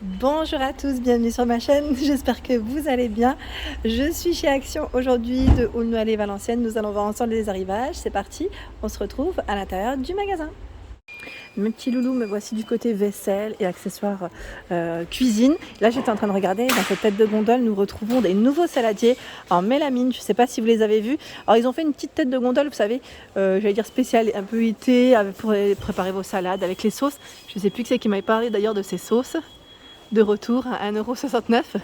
Bonjour à tous, bienvenue sur ma chaîne, j'espère que vous allez bien. Je suis chez Action aujourd'hui de Aulnoy-les-Valenciennes, nous allons voir ensemble les arrivages, c'est parti, on se retrouve à l'intérieur du magasin. Mes petits loulous, me voici du côté vaisselle et accessoires cuisine. Là j'étais en train de regarder, dans cette tête de gondole nous retrouvons des nouveaux saladiers en mélamine, je ne sais pas si vous les avez vus. Alors ils ont fait une petite tête de gondole, vous savez, j'allais dire spéciale, un peu été, pour préparer vos salades avec les sauces. Je ne sais plus qui c'est qui m'avait parlé d'ailleurs de ces sauces. De retour à 1,69 €.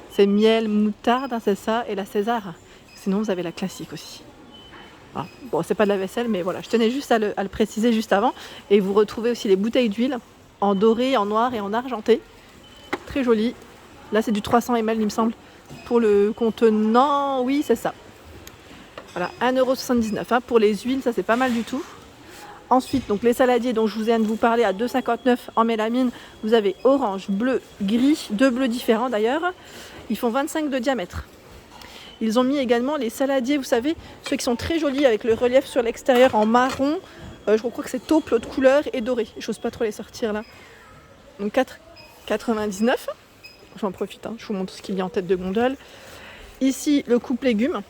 C'est miel, moutarde, hein, c'est ça, et la César. Sinon, vous avez la classique aussi. Ah, bon, c'est pas de la vaisselle, mais voilà, je tenais juste à le préciser juste avant. Et vous retrouvez aussi les bouteilles d'huile en doré, en noir et en argenté. Très joli. Là, c'est du 300 ml, il me semble. Pour le contenant, oui, c'est ça. Voilà, 1,79 €. Hein. Pour les huiles, ça, c'est pas mal du tout. Ensuite, donc les saladiers dont je vous viens de vous parler à 2,59 € en mélamine, vous avez orange, bleu, gris, deux bleus différents d'ailleurs. Ils font 25 de diamètre. Ils ont mis également les saladiers, vous savez, ceux qui sont très jolis avec le relief sur l'extérieur en marron. Je crois que c'est taupe, l'autre couleur, et doré. J'ose pas trop les sortir là. Donc 4,99 €. J'en profite, hein. Je vous montre ce qu'il y a en tête de gondole. Ici, le coupe légumes.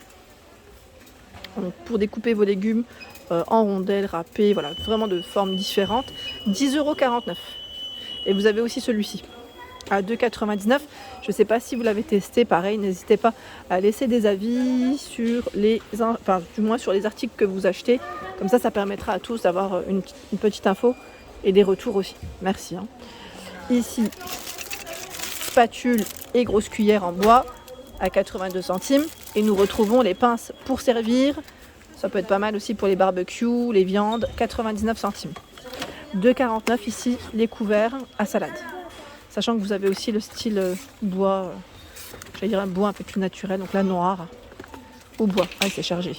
Donc, pour découper vos légumes en rondelles, râpées, voilà, vraiment de formes différentes. 10,49 €. Et vous avez aussi celui-ci à 2,99 €. Je ne sais pas si vous l'avez testé, pareil, n'hésitez pas à laisser des avis sur du moins sur les articles que vous achetez. Comme ça permettra à tous d'avoir une petite info et des retours aussi. Merci. Hein. Ici, spatule et grosse cuillère en bois à 82 centimes. Et nous retrouvons les pinces pour servir. Ça peut être pas mal aussi pour les barbecues, les viandes, 99 centimes. 2,49 € ici, les couverts à salade. Sachant que vous avez aussi le style bois, j'allais dire un bois un peu plus naturel, donc là noir au bois. Ah, c'est chargé.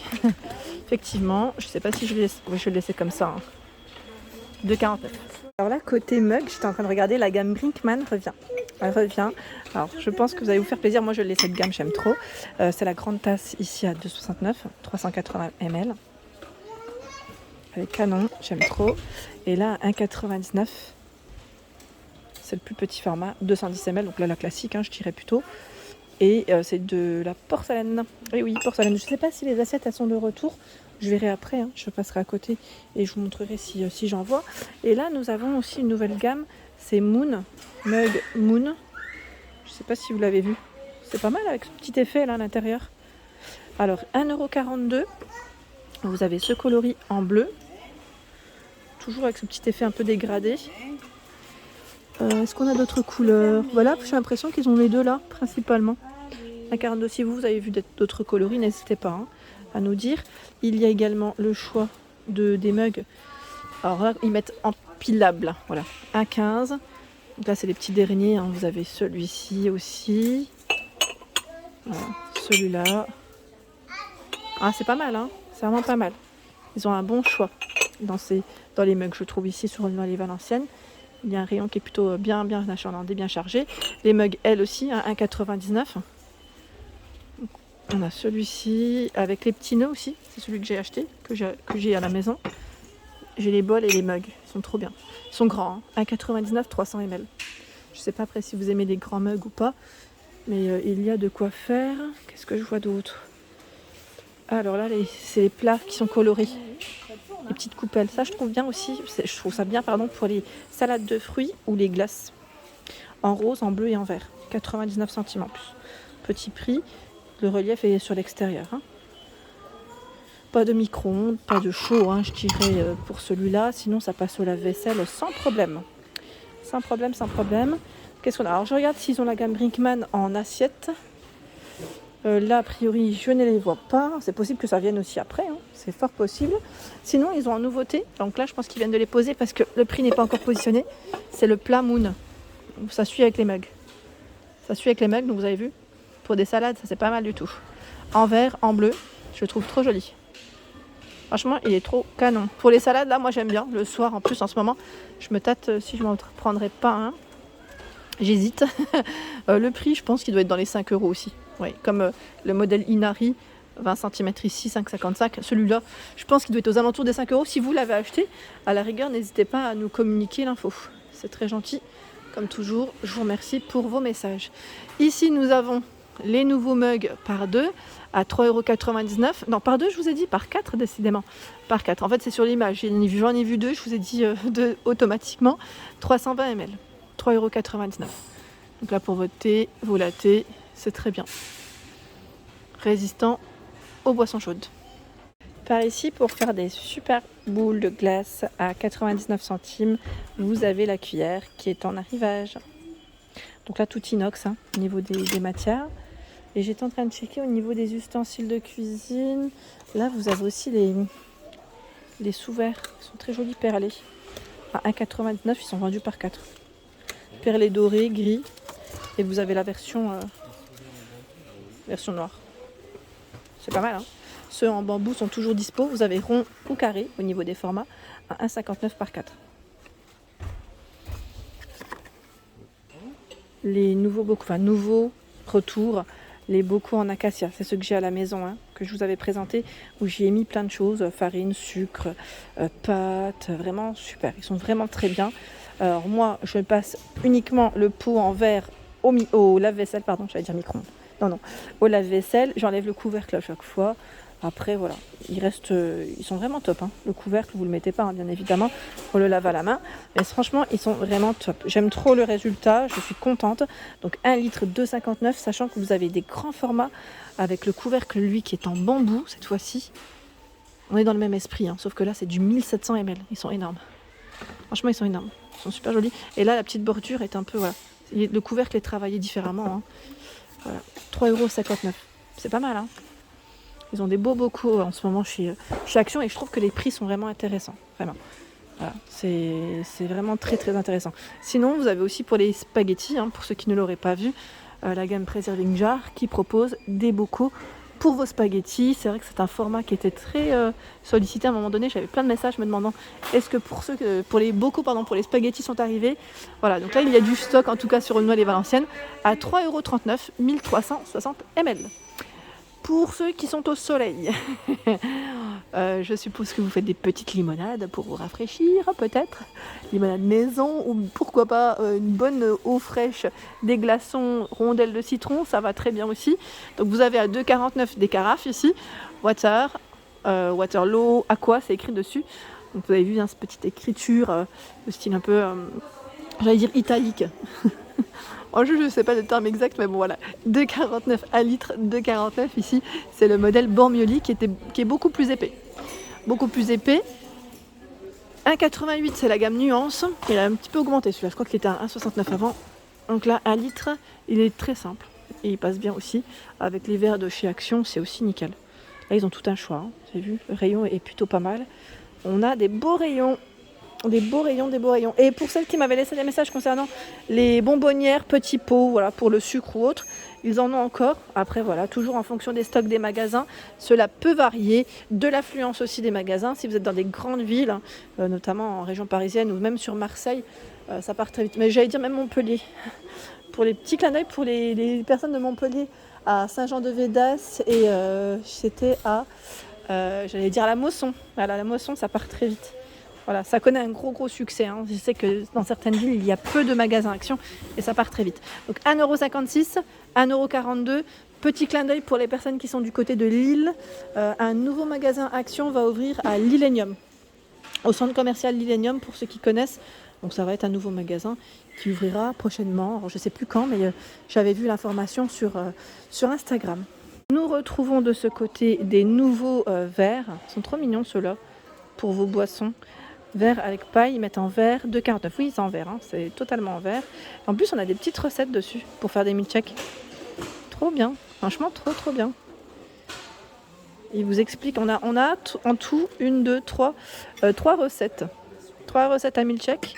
Effectivement, je ne sais pas si je vais le laisser comme ça. Hein. 2,49 €. Alors là, côté mug, j'étais en train de regarder, la gamme Brinkmann revient. Elle revient. Alors, je pense que vous allez vous faire plaisir. Moi, je l'ai cette gamme, j'aime trop. C'est la grande tasse ici à 2,69 €, 380 ml. Elle est canon, j'aime trop. Et là, 1,99 €. C'est le plus petit format, 210 ml. Donc là, la classique, hein, je dirais plutôt. Et c'est de la porcelaine. Et oui, porcelaine. Je ne sais pas si les assiettes, elles sont de retour. Je verrai après, hein. Je passerai à côté et je vous montrerai si j'en vois. Et là, nous avons aussi une nouvelle gamme. C'est Moon, Mug Moon. Je ne sais pas si vous l'avez vu. C'est pas mal avec ce petit effet là à l'intérieur. Alors, 1,42 €. Vous avez ce coloris en bleu. Toujours avec ce petit effet un peu dégradé. Est-ce qu'on a d'autres couleurs? Voilà, j'ai l'impression qu'ils ont les deux là, principalement. 1,42 €. Si vous avez vu d'autres coloris, n'hésitez pas à nous dire. Il y a également le choix des mugs. Alors là, ils mettent empilable. Voilà, 1,15 €. Donc là, c'est les petits derniers. Hein. Vous avez celui-ci aussi. Voilà, celui-là. Ah, c'est pas mal, hein. C'est vraiment pas mal. Ils ont un bon choix dans les mugs, je trouve, ici sur Aulnoy-les-Valenciennes. Il y a un rayon qui est plutôt bien achalandé, bien chargé. Les mugs, elles aussi, hein, 1,99 €. On a celui-ci avec les petits nœuds aussi. C'est celui que j'ai acheté, que j'ai à la maison. J'ai les bols et les mugs. Ils sont trop bien. Ils sont grands. Hein. 1,99 €, 300 ml. Je ne sais pas après si vous aimez les grands mugs ou pas. Mais il y a de quoi faire. Qu'est-ce que je vois d'autre? Alors là, c'est les plats qui sont colorés. Les petites coupelles. Ça, je trouve bien aussi. Je trouve ça bien, pour les salades de fruits ou les glaces. En rose, en bleu et en vert. 99 centimes en plus. Petit prix. Le relief est sur l'extérieur. Hein. Pas de micro-ondes, pas de chaud, hein, je dirais, pour celui-là. Sinon, ça passe au lave-vaisselle sans problème. Sans problème. Qu'est-ce qu'on a? Alors, je regarde s'ils ont la gamme Brinkmann en assiette. Là, a priori, je ne les vois pas. C'est possible que ça vienne aussi après. Hein. C'est fort possible. Sinon, ils ont en nouveauté. Donc là, je pense qu'ils viennent de les poser parce que le prix n'est pas encore positionné. C'est le plat Moon. Ça suit avec les mugs. Donc vous avez vu. Pour des salades, ça c'est pas mal du tout. En vert, en bleu, je le trouve trop joli. Franchement, il est trop canon. Pour les salades, là, moi j'aime bien. Le soir, en plus, en ce moment, je me tâte si je m'en prendrais pas un. J'hésite. Le prix, je pense qu'il doit être dans les 5 € aussi. Oui, comme le modèle Inari, 20 cm ici, 5,55. Celui-là, je pense qu'il doit être aux alentours des 5 €. Si vous l'avez acheté, à la rigueur, n'hésitez pas à nous communiquer l'info. C'est très gentil Comme toujours, je vous remercie pour vos messages. Ici, nous avons les nouveaux mugs par 2 à 3,99 €. Non, par 2, je vous ai dit, par 4 décidément. Par 4. En fait, c'est sur l'image. J'en ai vu 2, je vous ai dit 2 automatiquement. 320 ml. 3,99 €. Donc là, pour votre thé, vos lattés, c'est très bien. Résistant aux boissons chaudes. Par ici, pour faire des super boules de glace à 99 centimes, vous avez la cuillère qui est en arrivage. Donc là, tout inox au niveau des matières. Et j'étais en train de checker au niveau des ustensiles de cuisine. Là, vous avez aussi les sous-verres. Ils sont très jolis perlés. À 1,99 €, ils sont vendus par 4. Perlés dorés, gris. Et vous avez la version noire. C'est pas mal, hein. Ceux en bambou sont toujours dispo. Vous avez rond ou carré au niveau des formats à 1,59 € par 4. Les nouveaux retours, les bocaux en acacia. C'est ceux que j'ai à la maison, que je vous avais présenté, où j'y ai mis plein de choses, farine, sucre, pâtes, vraiment super. Ils sont vraiment très bien. Alors moi, je passe uniquement le pot en verre au lave-vaisselle, pardon, j'allais dire micro-ondes. Non, au lave-vaisselle, j'enlève le couvercle à chaque fois. Après, voilà, ils sont vraiment top. Le couvercle, vous ne le mettez pas, bien évidemment. On le lave à la main. Mais franchement, ils sont vraiment top. J'aime trop le résultat. Je suis contente. Donc, 1 litre 2,59 €, sachant que vous avez des grands formats avec le couvercle, lui, qui est en bambou, cette fois-ci. On est dans le même esprit, sauf que là, c'est du 1700 ml. Ils sont énormes. Franchement, ils sont énormes. Ils sont super jolis. Et là, la petite bordure est un peu, voilà. Le couvercle est travaillé différemment. Voilà. 3,59 €. C'est pas mal, Ils ont des beaux bocaux en ce moment chez Action et je trouve que les prix sont vraiment intéressants. Vraiment. Voilà. C'est vraiment très très intéressant. Sinon, vous avez aussi pour les spaghettis, pour ceux qui ne l'auraient pas vu, la gamme Preserving Jar qui propose des bocaux pour vos spaghettis. C'est vrai que c'est un format qui était très sollicité à un moment donné. J'avais plein de messages me demandant est-ce que pour les bocaux, pour les spaghettis sont arrivés. Voilà, donc là il y a du stock en tout cas sur Aulnoy les Valenciennes à 3,39 €, 1360 ml. Pour ceux qui sont au soleil, je suppose que vous faites des petites limonades pour vous rafraîchir, peut-être. Limonade maison ou pourquoi pas une bonne eau fraîche, des glaçons, rondelles de citron, ça va très bien aussi. Donc vous avez à 2,49 € des carafes ici. Waterloo, Aqua, c'est écrit dessus. Donc vous avez vu cette petite écriture de style un peu, j'allais dire italique. Je ne sais pas le terme exact, mais bon voilà. 2,49 € à litre, 2,49 € ici. C'est le modèle Bormioli qui est beaucoup plus épais. Beaucoup plus épais. 1,88 €, c'est la gamme Nuance. Il a un petit peu augmenté celui-là. Je crois qu'il était à 1,69 € avant. Donc là, 1 litre, il est très simple. Et il passe bien aussi. Avec les verres de chez Action, c'est aussi nickel. Là, ils ont tout un choix. Vous avez vu, le rayon est plutôt pas mal. On a des beaux rayons. Des beaux rayons. Et pour celles qui m'avaient laissé des messages concernant les bonbonnières, petits pots, voilà, pour le sucre ou autre, ils en ont encore. Après, voilà, toujours en fonction des stocks des magasins, cela peut varier, de l'affluence aussi des magasins. Si vous êtes dans des grandes villes, notamment en région parisienne ou même sur Marseille, ça part très vite. Mais j'allais dire même Montpellier. Pour les petits clins d'œil, pour les personnes de Montpellier, à Saint-Jean-de-Védas et c'était à, j'allais dire la Mosson. Voilà, la Mosson, ça part très vite. Voilà, ça connaît un gros succès. Je sais que dans certaines villes, il y a peu de magasins Action et ça part très vite. Donc 1,56 €, 1,42 €. Petit clin d'œil pour les personnes qui sont du côté de Lille. Un nouveau magasin Action va ouvrir à Lillenium, au centre commercial Lillenium pour ceux qui connaissent. Donc ça va être un nouveau magasin qui ouvrira prochainement. Alors, je ne sais plus quand, mais j'avais vu l'information sur Instagram. Nous retrouvons de ce côté des nouveaux verres. Ils sont trop mignons ceux-là pour vos boissons. Verre avec paille, ils mettent en verre, 2,49 €. Oui, c'est en verre, c'est totalement en verre. En plus, on a des petites recettes dessus pour faire des milkshakes. Trop bien, franchement, trop bien. Il vous explique, on a en tout 3 recettes. 3 recettes à milkshake,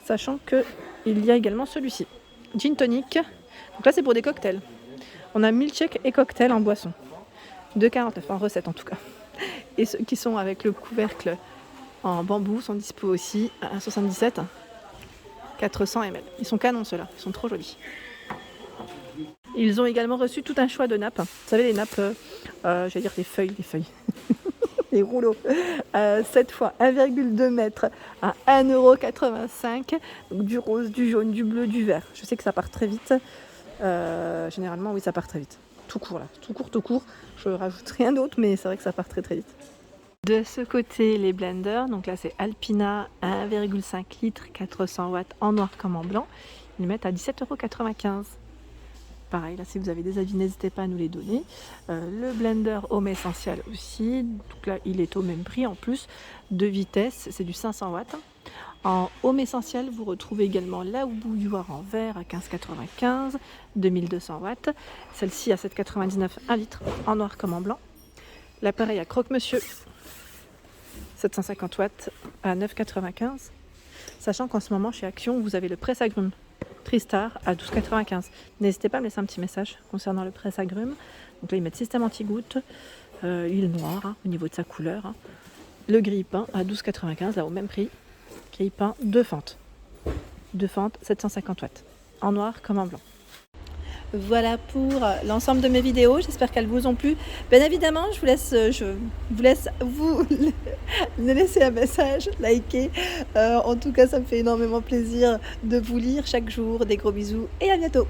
sachant qu'il y a également celui-ci. Gin tonic, donc là c'est pour des cocktails. On a milkshake et cocktail en boisson. 2,49 € en recette en tout cas. Et ceux qui sont avec le couvercle en bambou sont dispo aussi à 1,77 €, 400 ml. Ils sont canons ceux-là, ils sont trop jolis. Ils ont également reçu tout un choix de nappes. Vous savez les nappes, j'allais dire des feuilles. les rouleaux. 7 fois 1,2 mètres à 1,85 €. Donc du rose, du jaune, du bleu, du vert. Je sais que ça part très vite. Généralement, oui, ça part très vite. Tout court là, tout court, tout court. Je rajoute rien d'autre, mais c'est vrai que ça part très très vite. De ce côté, les blenders, donc là c'est Alpina 1,5 litres, 400 watts en noir comme en blanc. Ils le mettent à 17,95 €. Pareil, là si vous avez des avis, n'hésitez pas à nous les donner. Le blender Home Essential aussi, donc là il est au même prix en plus, de vitesse, c'est du 500 watts. En Home Essential, vous retrouvez également la bouilloire en verre à 15,95 €, 2200 watts. Celle-ci à 7,99 €, 1 litre, en noir comme en blanc. L'appareil à croque-monsieur, 750 watts à 9,95 €. Sachant qu'en ce moment, chez Action, vous avez le presse-agrumes Tristar à 12,95 €. N'hésitez pas à me laisser un petit message concernant le presse-agrumes. Donc là, ils mettent système anti-goutte, huile noire au niveau de sa couleur. Le grille-pain à 12,95 €, là au même prix. Grille-pain, 2 fentes. 2 fentes, 750 watts. En noir comme en blanc. Voilà pour l'ensemble de mes vidéos, j'espère qu'elles vous ont plu. Bien évidemment, je vous laisse vous laisser un message, liker. En tout cas, ça me fait énormément plaisir de vous lire chaque jour. Des gros bisous et à bientôt.